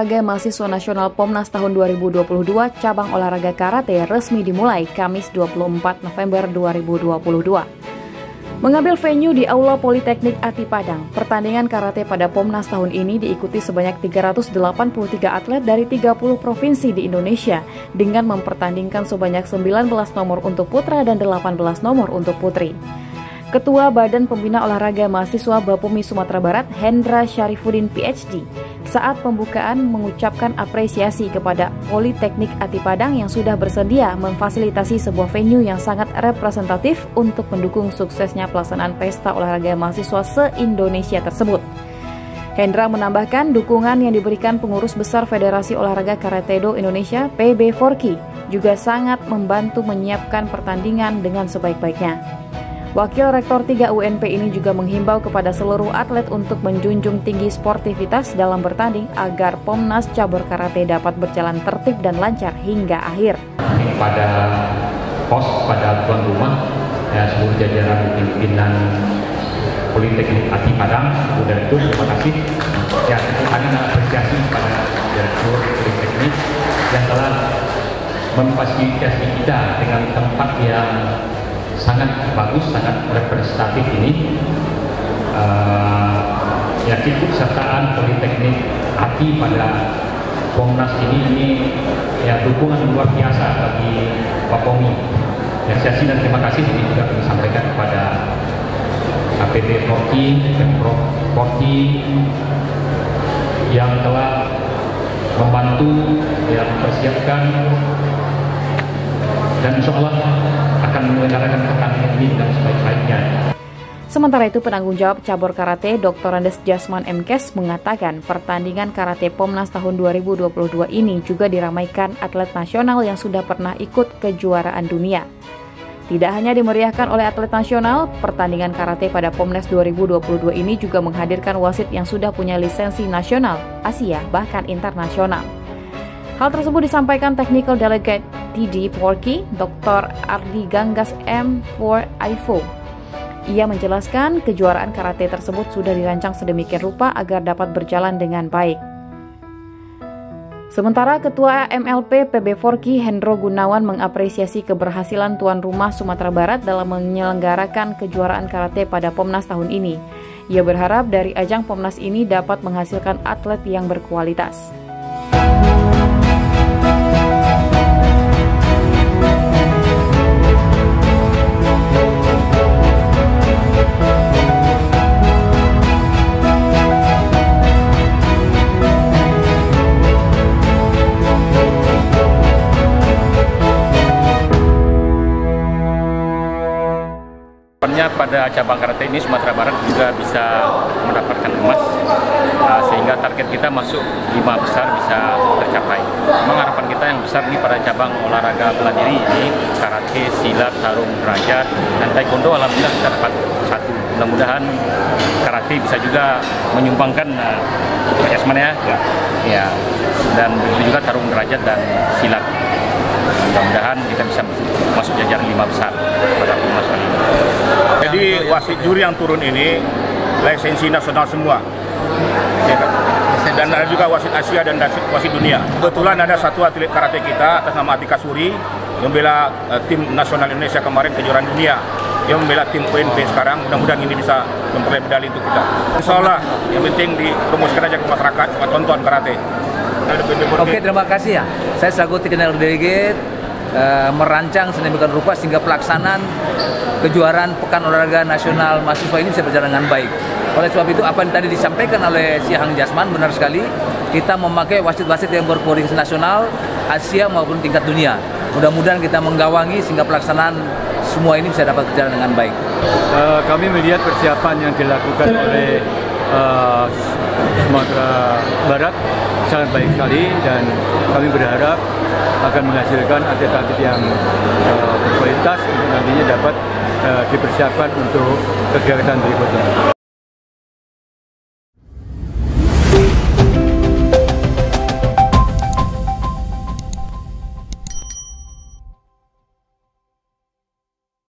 Olahraga Mahasiswa Nasional Pomnas tahun 2022 cabang olahraga karate resmi dimulai Kamis 24 November 2022. Mengambil venue di Aula Politeknik Ati Padang, pertandingan karate pada Pomnas tahun ini diikuti sebanyak 383 atlet dari 30 provinsi di Indonesia dengan mempertandingkan sebanyak 19 nomor untuk putra dan 18 nomor untuk putri. Ketua Badan Pembina Olahraga Mahasiswa Bapumi Sumatera Barat, Hendra Syarifuddin PhD, saat pembukaan mengucapkan apresiasi kepada Politeknik Ati Padang yang sudah bersedia memfasilitasi sebuah venue yang sangat representatif untuk mendukung suksesnya pelaksanaan pesta olahraga mahasiswa se-Indonesia tersebut. Hendra menambahkan dukungan yang diberikan pengurus besar Federasi Olahraga Karate-Do Indonesia PB4KI juga sangat membantu menyiapkan pertandingan dengan sebaik-baiknya. Wakil Rektor 3 UNP ini juga menghimbau kepada seluruh atlet untuk menjunjung tinggi sportivitas dalam bertanding agar Pomnas cabur karate dapat berjalan tertib dan lancar hingga akhir. Pada pada tuan rumah, seluruh jajaran pimpinan Politeknik Ati Padang, dan itu terima kasih. Ya, kami mengapresiasi kepada Direktur Politeknik yang telah memfasilitasi kita dengan tempat yang sangat bagus, sangat representatif ini. Ya, keikutsertaan Politeknik Ati pada Pomnas ini ya dukungan luar biasa bagi Bapumi. Ya, dan terima kasih ini juga kami sampaikan kepada PB4KI, Pemprov 4KI yang telah membantu yang mempersiapkan dan insya Allah akan menyelenggarakan pertandingan ini dengan sebaik-baiknya. Sementara itu, penanggung jawab cabur karate Dr. Andes Jasman MKes mengatakan pertandingan karate Pomnas tahun 2022 ini juga diramaikan atlet nasional yang sudah pernah ikut kejuaraan dunia. Tidak hanya dimeriahkan oleh atlet nasional, pertandingan karate pada Pomnas 2022 ini juga menghadirkan wasit yang sudah punya lisensi nasional, Asia, bahkan internasional. Hal tersebut disampaikan Technical Delegate PB4KI, Dr. Ardi Ganggas M4IFO. Ia menjelaskan kejuaraan karate tersebut sudah dirancang sedemikian rupa agar dapat berjalan dengan baik. Sementara Ketua MLP PB4KI Hendro Gunawan mengapresiasi keberhasilan tuan rumah Sumatera Barat dalam menyelenggarakan kejuaraan karate pada Pomnas tahun ini. Ia berharap dari ajang Pomnas ini dapat menghasilkan atlet yang berkualitas. Pada cabang karate ini Sumatera Barat juga bisa mendapatkan emas, sehingga target kita masuk 5 besar bisa tercapai. Memang harapan kita yang besar nih pada cabang olahraga bela diri ini, karate, silat, tarung derajat, dan taekwondo alhamdulillah kita dapat 1. Mudah-mudahan karate bisa juga menyumbangkan Jasman ya, dan begitu juga tarung derajat dan silat. Mudah-mudahan kita bisa masuk jajaran 5 besar pada Pomnas kali ini. Jadi wasit juri yang turun ini lisensi nasional semua, ya kan? Dan ada juga wasit Asia dan wasit dunia. Kebetulan ada satu atlet karate kita atas nama Atika Suri yang membela tim nasional Indonesia kemarin kejuaraan dunia. Dia membela tim UNP sekarang. Mudah-mudahan ini bisa memperoleh medali untuk kita. Insya Allah, yang penting dipromosikan aja ke masyarakat, buat tonton karate. Oke, terima kasih ya. Saya selaku Technical Delegate merancang sedemikian rupa sehingga pelaksanaan kejuaraan Pekan Olahraga Nasional Mahasiswa ini bisa berjalan dengan baik. Oleh sebab itu, apa yang tadi disampaikan oleh si Hang Jasman benar sekali. Kita memakai wasit-wasit yang berkualitas nasional, Asia maupun tingkat dunia. Mudah-mudahan kita menggawangi sehingga pelaksanaan semua ini bisa dapat berjalan dengan baik. Kami melihat persiapan yang dilakukan oleh Sumatera Barat sangat baik sekali, dan kami berharap akan menghasilkan atlet-atlet yang berkualitas untuk nantinya dapat dipersiapkan untuk kegiatan berikutnya.